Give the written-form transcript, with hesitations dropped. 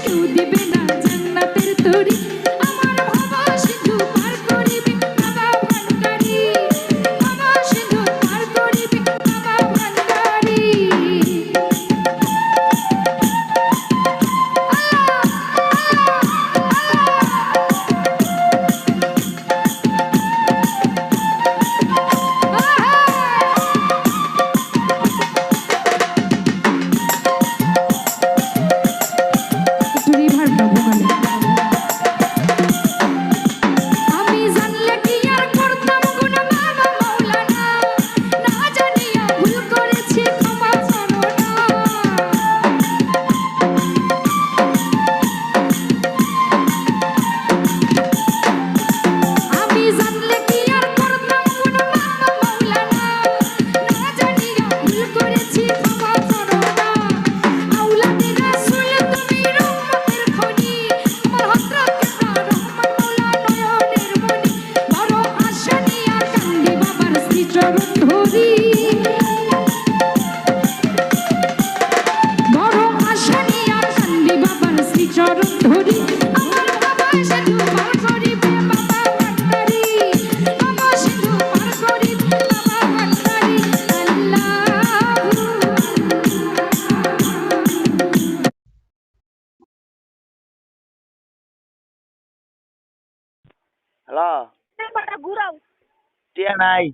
কেউ দিবে না জান্নাতের তরি আমার বাবা সিন্ধু পার করিবে বাবা ভান্ডারি বাবা সিন্ধু পার করিবে বাবা ভান্ডারি আমি জানলে কি আর করতাম গুণ বাবা মাওলানা না জানিয়া ভুল করেছি ক্ষমা করো না আমি জানলে কি আর করতাম গুণ বাবা মাওলানা না জানিয়া ভুল করেছি ক্ষমা করো না আওলাদে রাসূল তুমি রহমতের খনি আমার হযরত কিবলা রহমান মাওলা নয়নের মনি বড় আশা নিয়া কান্দি বাবার শ্রীচরণ ধরি বড় আশা নিয়া কান্দি বাবার শ্রীচরণ ধরি আমার বাবা সিন্ধু পার করিবে বাবা ভান্ডারি বাবা সিন্ধু পার করিবে বাবা ভান্ডারি হ্যালো ঘুরাও টিয়া নাই